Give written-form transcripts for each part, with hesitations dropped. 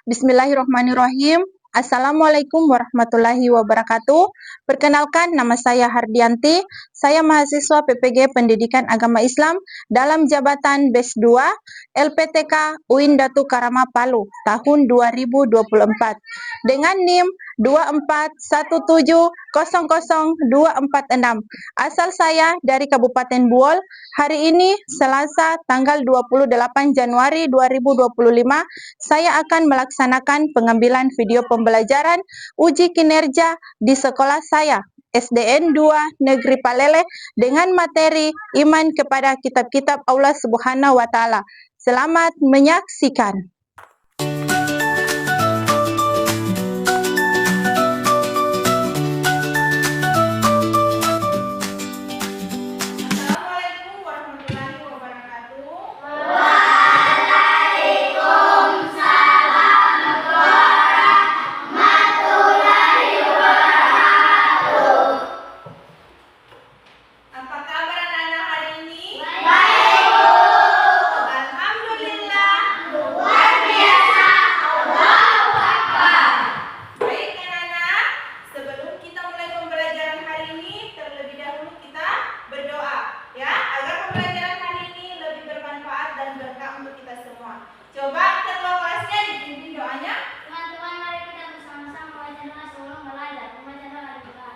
Bismillahirrahmanirrahim. Assalamualaikum warahmatullahi wabarakatuh. Perkenalkan, nama saya Hardianti. Saya mahasiswa PPG Pendidikan Agama Islam dalam jabatan BES 2 LPTK UIN Datu Karama Palu tahun 2024 dengan NIM 241700246. Asal saya dari Kabupaten Buol. Hari ini Selasa tanggal 28 Januari 2025, saya akan melaksanakan pengambilan video pembelajaran uji kinerja di sekolah saya, SDN 2 Negeri Palele, dengan materi iman kepada kitab-kitab Allah Subhanahu wa Ta'ala. Selamat menyaksikan. Assalamualaikum warahmatullahi wabarakatuh. Apa kabar anak-anak hari ini? Baik, Bu. Alhamdulillah. Luar biasa. Allahu Akbar. Baik anak-anak, sebelum kita mulai pembelajaran hari ini, terlebih dahulu kita berdoa ya, agar pembelajaran hari ini lebih bermanfaat dan berkah untuk kita semua. Coba ketua kelasnya dipimpin doanya. Teman-teman, mari kita bersama-sama membaca doa sebelum belajar. Membaca doa dari kita.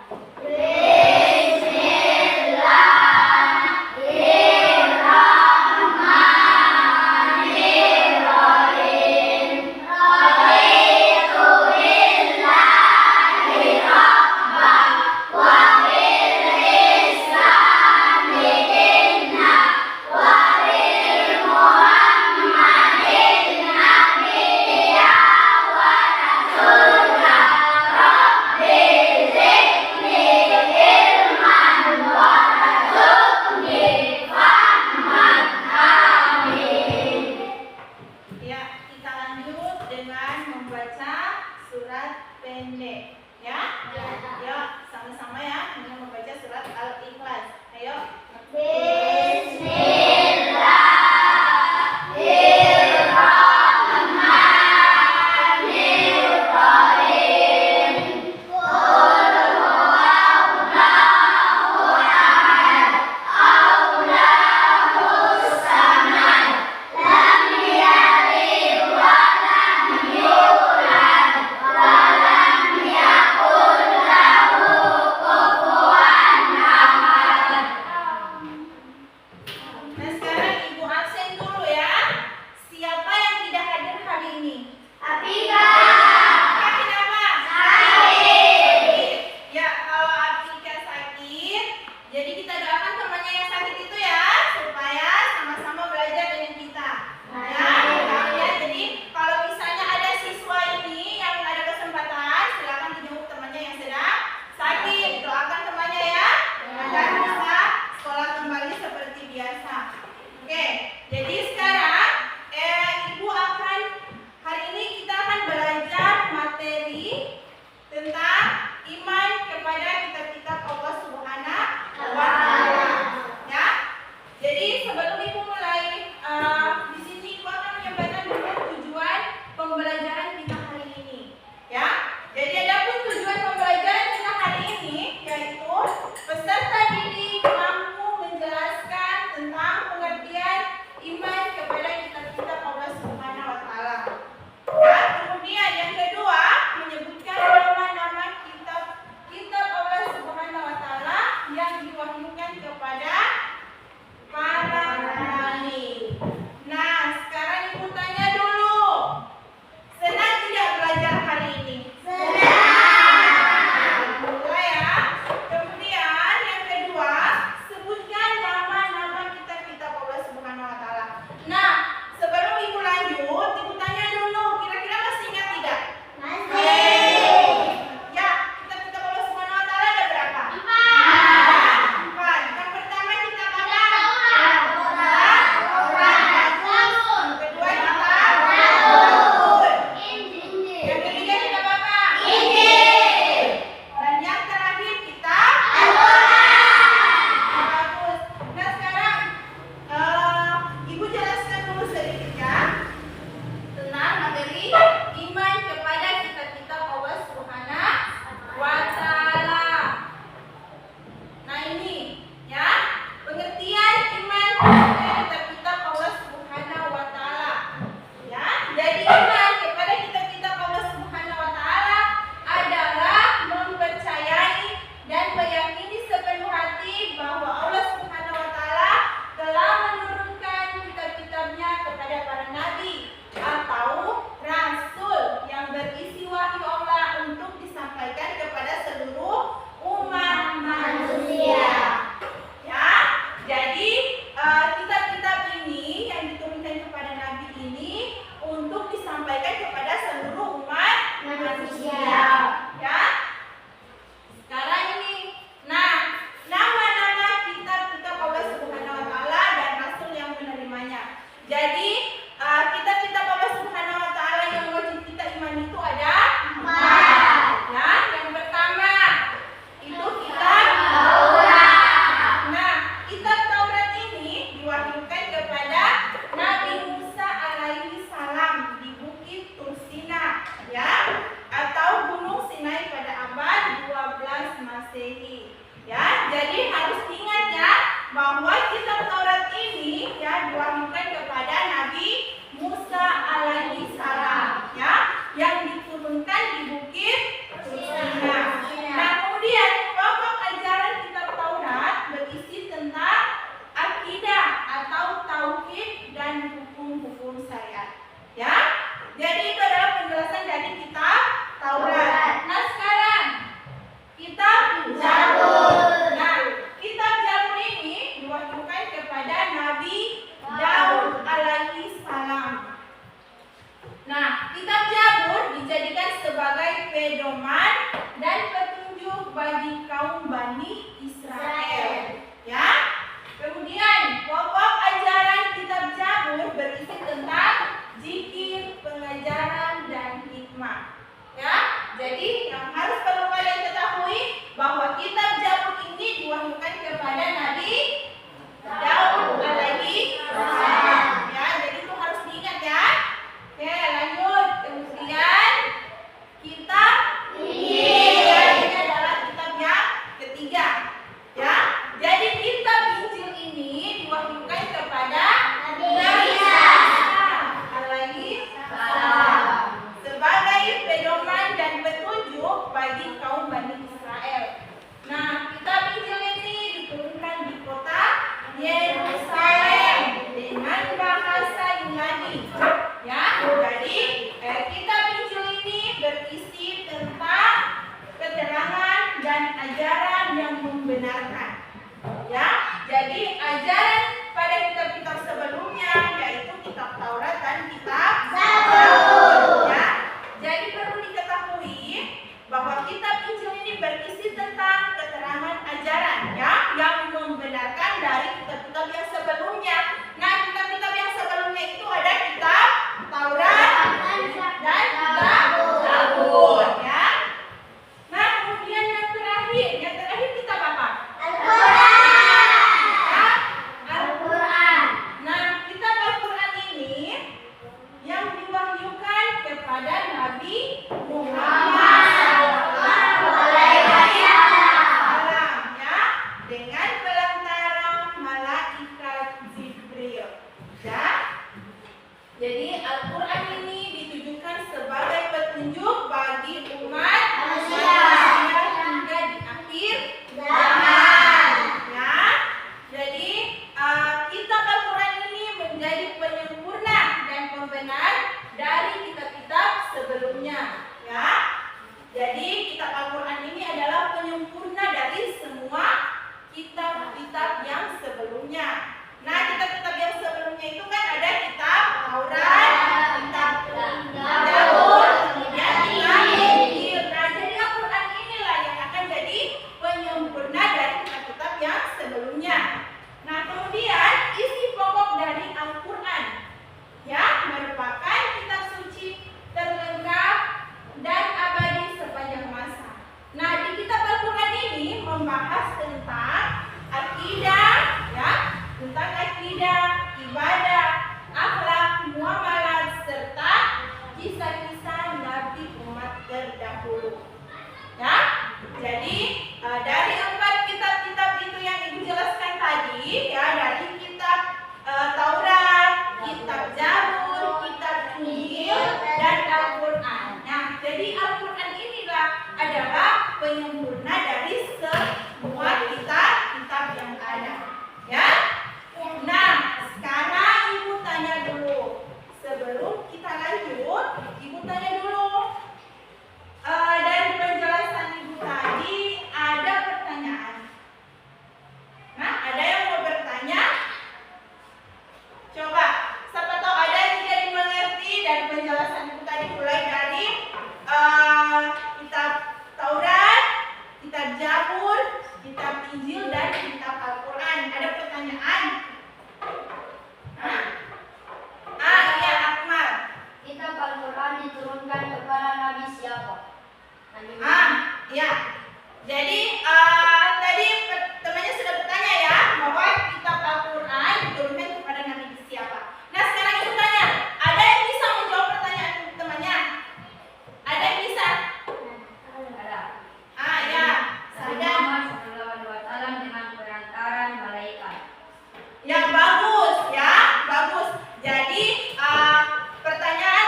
Ya, kita lanjut dengan membaca surat pendek ya. Ya, sama-sama ya dengan membaca surat Al-Ikhlas. Ayo. pedoman dan petunjuk bagi kaum Bani Israel. Ya. Kemudian pokok ajaran kitab Zabur berisi tentang zikir, pengajaran dan hikmah. Ya. Jadi yang harus perlu kalian ketahui bahwa kitab Zabur ini diwahyukan kepada Nabi Daud alaihi salam. Ya, jadi itu harus diingat ya. Oke, lanjut. Kemudian kitab Injil. Ini adalah kitab yang ketiga. Ya. Jadi kitab Injil ini diwahyukan kepada Nabi Isa alaihi salam sebagai pedoman dan petunjuk bagi kaum Bani Israel. Nah, kitab Injil ini diturunkan di kota Yerusalem dengan bahasa Yunani. Ya, jadi kitab Injil ini berisi tentang keterangan dan ajaran yang membenarkan. Ya, jadi ajaran pada kitab-kitab sebelumnya yaitu kitab Taurat dan kitab Zabur. Ya, jadi perlu diketahui bahwa kitab Injil ini berisi tentang keterangan ajaran ya yang membenarkan dari kitab-kitab yang sebelumnya. Nah, kitab-kitab yang sebelumnya itu ada kitab Taurat dan kitab Zabur ya. Nah, kemudian yang terakhir kitab apa? Al-Quran. Nah, kitab Al-Quran ini yang diwahyukan kepada Nabi Muhammad dengan pelantara malaikat Jibril. Ya. Jadi Al-Quran ini ditujukan sebagai petunjuk bagi umat manusia hingga di akhir zaman. Ya. Jadi kitab Al-Quran ini menjadi penyempurna dan pembenar dari kitab-kitab sebelumnya. Ya. Jadi kitab Al-Quran ini adalah penyempurna dari semua kitab-kitab yang sebelumnya. Nah, kitab-kitab yang sebelumnya itu kan ada kitab Taurat, kitab Zabur, kemudian kitab Injil. Nah, jadi Al-Quran inilah yang akan jadi penyempurna dari kitab-kitab yang sebelumnya. Nah, kemudian isi pokok dari Al-Quran ya merupakan kitab suci terlengkap dan abadi sepanjang masa. Nah, di kitab Al-Quran ini membahas tentang akidah, ya, tentang akidah, ibadah, akhlak, muamalat, serta kisah-kisah Nabi umat terdahulu. Ya, jadi dari 4 kitab-kitab itu yang Ibu jelaskan tadi, ya, dari kitab Taurat, kitab Zabur, kitab Injil, dan Al-Quran. Nah, jadi Al-Quran inilah adalah penyempurna dari semua kitab-kitab yang ada. Ya. Nah, sekarang Ibu tanya dulu. Sebelum kita lanjut, Ibu tanya dulu. Dari penjelasan Ibu tadi ada pertanyaan. Nah, ada yang mau bertanya? Coba, siapa tahu ada yang tidak dimengerti dari penjelasan Ibu tadi, mulai dari kitab Taurat, kitab Zabur, kitab Injil, dan kitab Al-Quran. Ada pertanyaan? Iya, Akmal. Kitab Al-Quran diturunkan kepada Nabi siapa? Iya. Jadi tadi temannya sudah bertanya ya bahwa kitab Al-Quran diturunkan kepada Nabi siapa. Nah, sekarang Ibu tanya, ada yang bisa menjawab pertanyaan temannya? Ada yang bisa? Ada. Ya. Sadam. Dengan perantaran malaikat. Ya, bagus ya, bagus. Jadi pertanyaan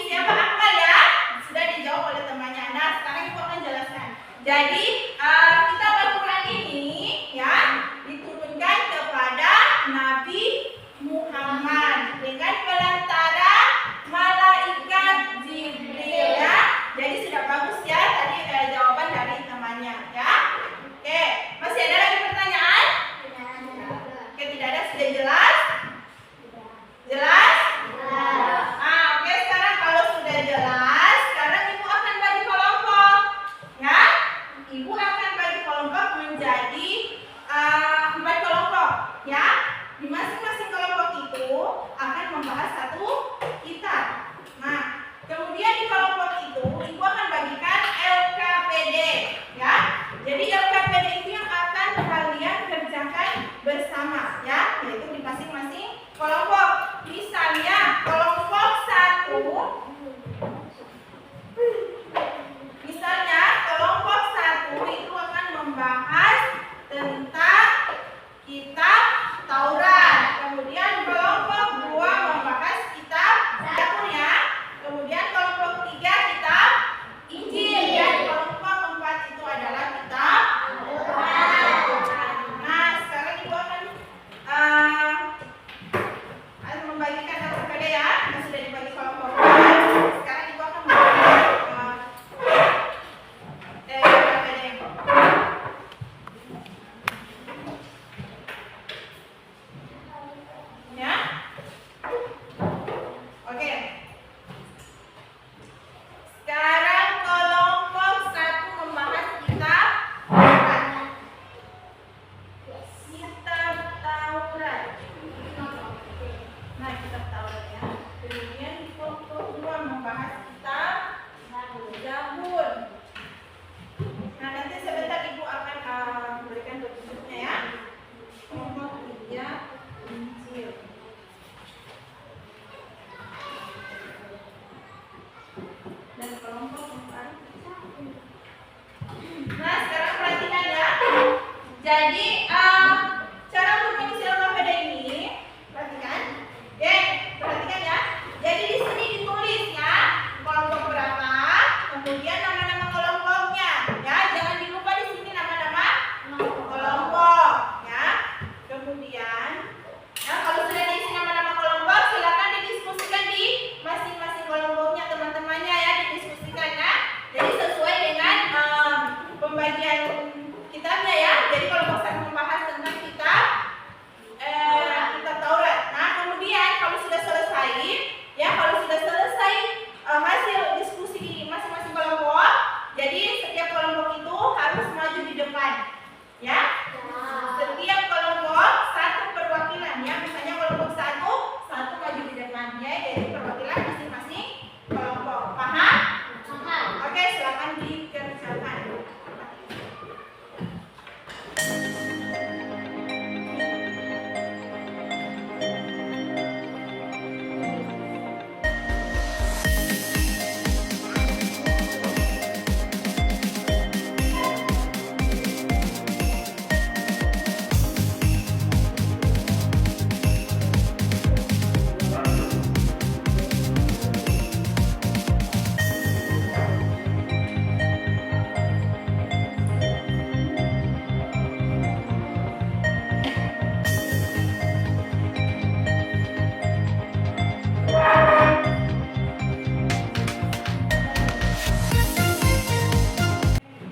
siapa Akmal ya sudah dijawab oleh temannya. Nah, sekarang Ibu akan jelaskan. Jadi kitab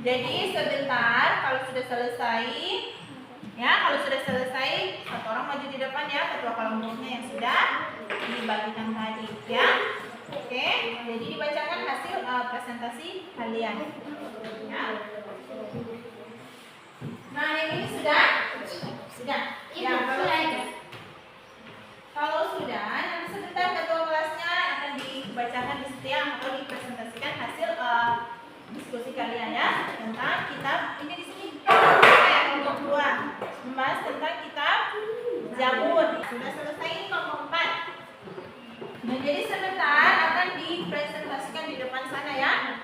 Jadi sebentar, kalau sudah selesai, ya kalau sudah selesai, satu orang maju di depan ya, ketua kelompoknya yang sudah dibagikan tadi, ya. Oke, jadi dibacakan hasil presentasi kalian. Ya. Nah, yang ini sudah? Sudah. Ya, kalau sudah, nanti sebentar ketua kelasnya akan dibacakan di situ ya, atau dipresentasikan hasil diskusi kalian ya tentang kitab ini di sini kelompok 2 membahas tentang kitab Zabur. Sudah selesai ini kelompok 4. Nah, jadi sebentar akan dipresentasikan di depan sana ya.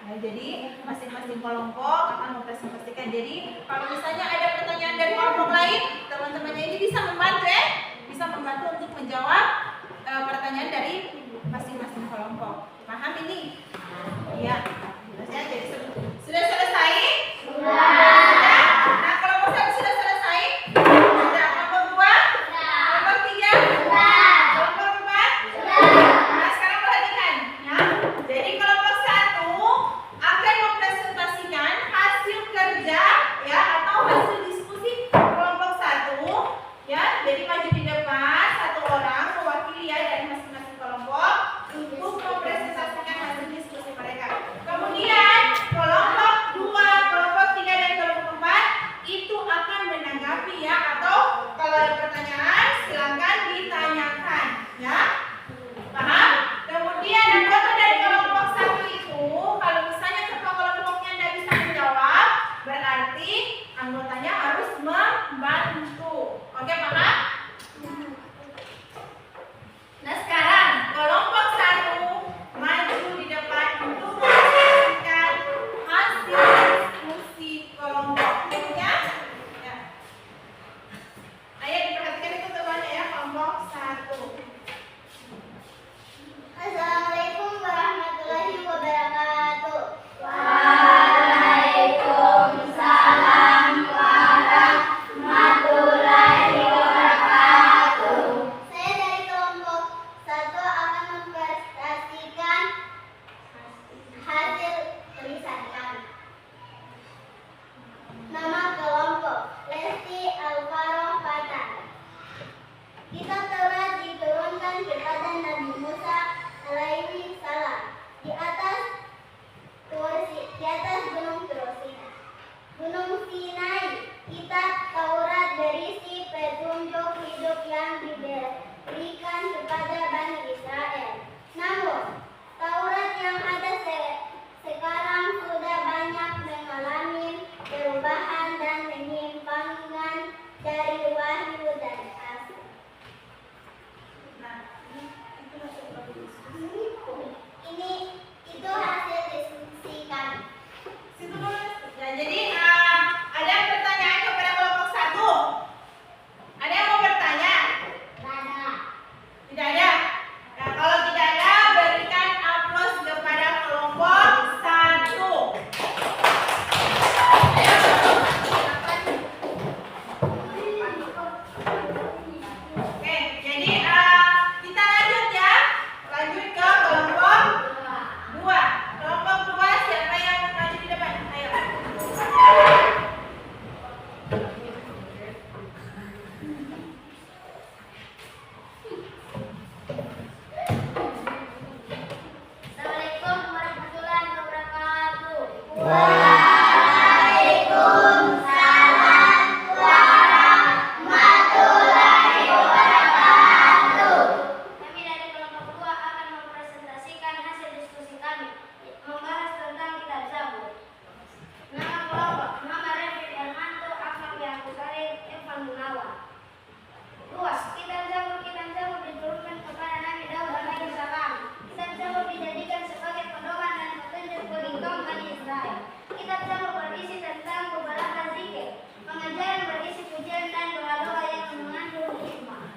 Nah, jadi masing-masing kelompok akan mempresentasikan. Jadi kalau misalnya ada pertanyaan dari kelompok lain, teman-temannya ini bisa membantu ya, bisa membantu untuk menjawab pertanyaan dari masing-masing kelompok. Paham ini? Iya. Jadi sudah selesai? Sudah. Nah, kelompok 1 sudah selesai? Sudah. Kelompok 2? Kelompok 3? Kelompok 4? Nah, sekarang perhatikan ya. Jadi kelompok 1 akan mempresentasikan hasil kerja ya atau hasil diskusi kelompok 1 ya. Jadi maju di depan satu orang mewakili ya dari masing-masing kelompok untuk mempresentasikan hasil diskusi mereka. Kemudian kelompok 2, kelompok 3 dan kelompok 4 itu akan menanggapi ya, atau kalau ada pertanyaan silakan ditanyakan ya. Paham? Kemudian anggota dari kelompok 1 itu kalau misalnya ketua kelompoknya tidak bisa menjawab, berarti anggotanya harus membantu. Oke, paham? Nah, sekarang kelompok 1 maju di depan untuk menyampaikan hasil diskusi kelompoknya. Ya. Ayo diperhatikan itu temannya ya, kelompok 1. Assalamualaikum warahmatullahi wabarakatuh. Saya dari kelompok 1 akan mempresentasikan hasil tulisan kami. Nama kelompok Lesti Alvaroh Fatan. Kitab Taurat diturunkan kepada Nabi Musa alaihi salam di atas Gunung Sinai. Kitab Taurat berisi petunjuk hidup yang diberikan kepada Bani Israel. Namun, Taurat yang ada sekarang sudah banyak mengalami perubahan dan penyimpangan dari wahyu dan asli. Nah, itu hasil diskusi. Itu hasil diskusi kami. Situ dulu. Ya, jadi ada pertanyaan kepada kelompok 1. Ada yang mau bertanya? Tidak ada. Nah, kalau tidak ada, berikan aplaus kepada kelompok 1. Oke, jadi kita lanjut ya. Lanjut ke kelompok 2. Kelompok 2 siapa yang maju di depan? Ayo. Assalamualaikum warahmatullahi wabarakatuh. Kami dari kelompok 2 akan mempresentasikan hasil diskusi kami membahas tentang kitab Zabur. Nama kelompok, nama Refik Hermanto, Ahmad Yaakob Salim, Evan Munawar. Luas, kitab Zabur diturunkan kepada Nabi Daud alaihi salam. Kitab Zabur dijadikan sebagai pedoman dan petunjuk bagi kaum Bani Israel. Kitab Zabur berisi tentang beberapa zikir, pengajaran berisi pujian dan doa-doa yang mengandung hikmah.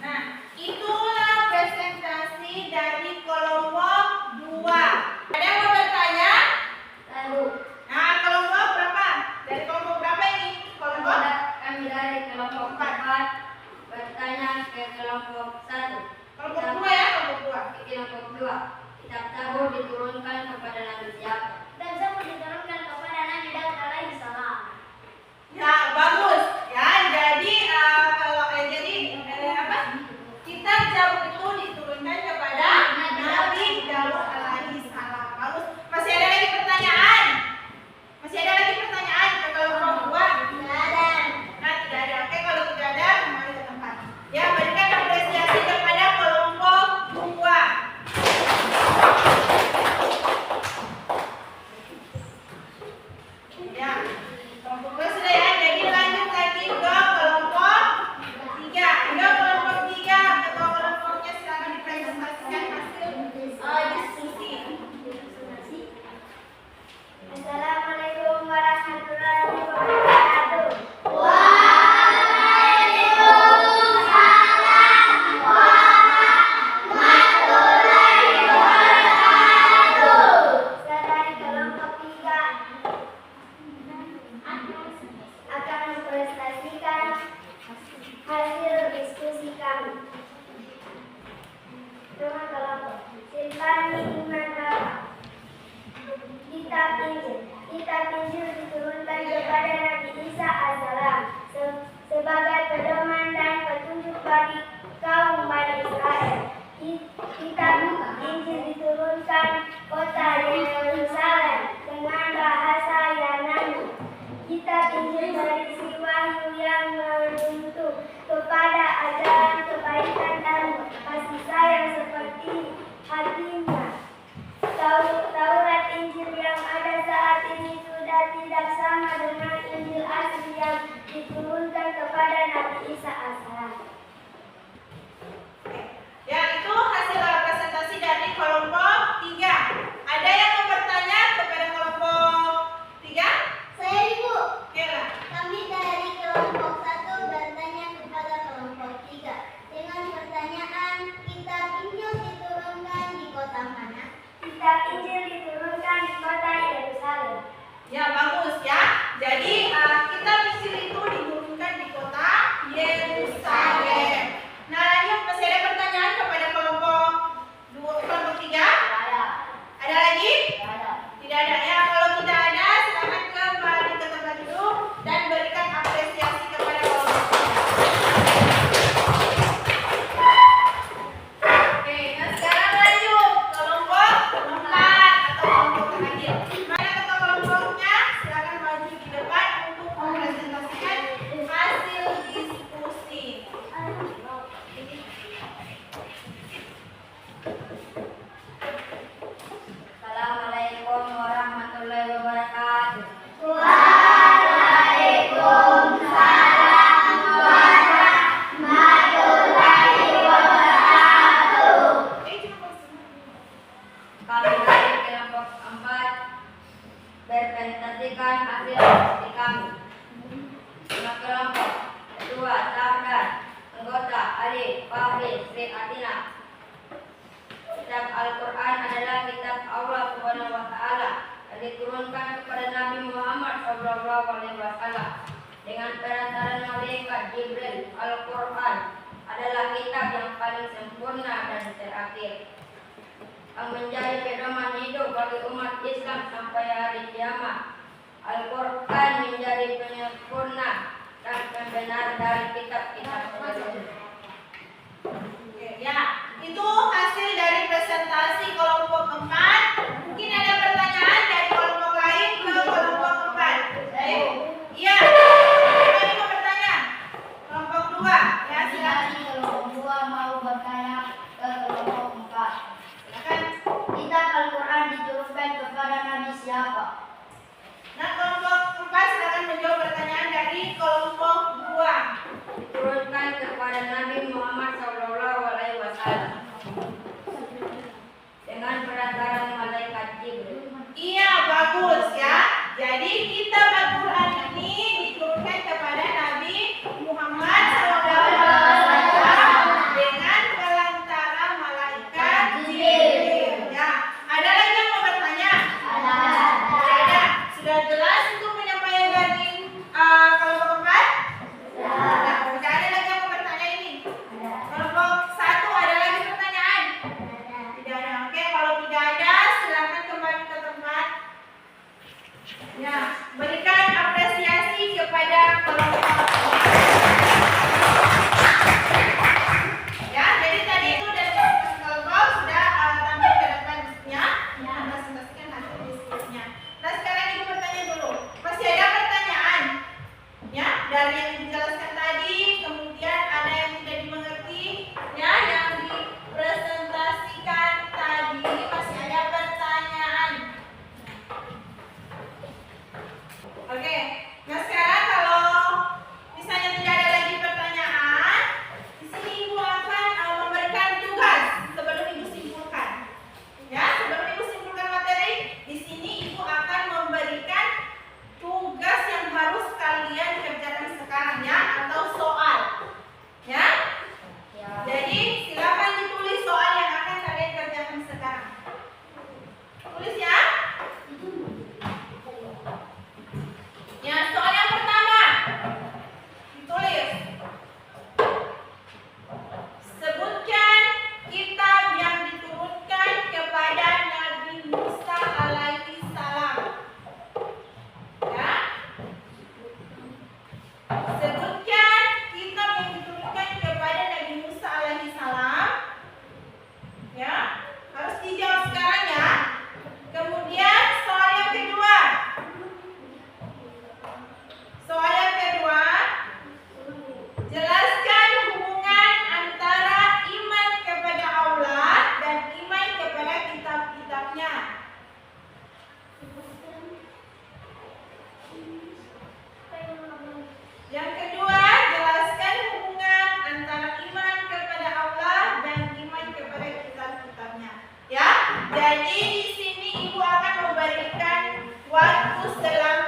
Nah, itulah presentasi dari kelompok 2. Ada yang mau bertanya? Lalu, Nah, kelompok berapa? Dari kelompok berapa ini? Kelompok? kami dari kelompok 4 bertanya ke kelompok 1. Kelompok 2 ya, kelompok 2. Kelompok 2, kitab Zabur diturunkan kepada Nabi Yakub. Kitab Zabur diturunkan Ya, bagus ya. Jadi kita Misil itu diturunkan di kota Yerusalem. Nah, lanjut, masih ada pertanyaan kepada kelompok 3? Ada lagi? Tidak ada ya. Kalau tidak ada, silakan kembali ke tempat duduk dan berikan apresiasi kepada kelompok. Oke, nah sekarang lanjut kelompok 4 atau kelompok terakhir. Mana ketua kelompoknya? Silakan maju di depan untuk mempresentasikan hasil diskusi. Assalamualaikum warahmatullahi wabarakatuh. Kami dari kelompok 4 berpresentasikan hasil diskusi kami. Nama kelompok Ketua Tahdan, anggota Ali Fahri Sri Atina. Kitab Al-Quran adalah kitab Allah Subhanahu wa Ta'ala yang diturunkan kepada Nabi Muhammad SAW dengan perantaraan malaikat Jibril. Al-Quran adalah kitab yang paling sempurna dan terakhir yang menjadi pedoman hidup bagi umat Islam sampai hari kiamat. Al-Quran menjadi penyempurna dan pembenar dari kitab-kitab sebelumnya. Oke, ya, itu hasil dari presentasi kelompok 4. Mungkin ada pertanyaan dari kelompok lain ke kelompok 4. Iya. Siapa yang mau bertanya? Kelompok 2. Ya, silakan. Kelompok 2 mau bertanya ke kelompok 4. Silakan. Kitab Al-Quran diturunkan kepada Nabi siapa? Nah, kelompok 4 silakan menjawab pertanyaan dari kelompok 2. Diturunkan kepada Nabi Muhammad SAW dengan perantaraan malaikat Jibril. Iya, bagus ya. Jadi kitab Al-Quran ini diturunkan kepada Nabi Muhammad SAW dengan perantara malaikat Jibril. Ya, ada lagi yang mau bertanya? Ada. Sudah jelas untuk penyampaian dari kelompok 4? Nah, tidak ada lagi yang mau bertanya ini. Kelompok 1 ada lagi pertanyaan? Tidak ada. Oke, kalau tidak ada, silakan kembali ke tempat. Ya, berikan apresiasi kepada kelompok. Ya, jadi tadi itu dari kelompok sudah tampil ke depan diskusinya, mempresentasikan hasil diskusinya. Nah, sekarang ibu bertanya dulu. Masih ada pertanyaan? Ya, dari yang dijelaskan tadi, kemudian ada yang tidak dimengerti, ya, yang dipresentasikan tadi masih ada pertanyaan. Oke, nah sekarang kalau misalnya tidak ada lagi pertanyaan, di sini ibu akan memberikan tugas sebelum ibu simpulkan. Ya, sebelum ibu simpulkan materi, di sini ibu akan memberikan tugas yang harus kalian kerjakan sekarang ya, atau soal. Ya. Jadi silakan ditulis soal yang akan kalian kerjakan sekarang. Tulis ya. Ya, soal yang pertama. Ditulis. Sebutkan kitab yang diturunkan kepada Nabi Musa alaihi salam. Ya. Sebutkan kitab yang diturunkan kepada Nabi Musa alaihi salam. Ya, harus dijawab sekarang ya. Kemudian soal yang kedua. Soal yang kedua, jelaskan hubungan antara iman kepada Allah dan iman kepada kitab-kitabnya. Yang kedua, jelaskan hubungan antara iman kepada Allah dan iman kepada kitab-kitabnya. Ya, jadi di sini ibu akan memberikan waktu selama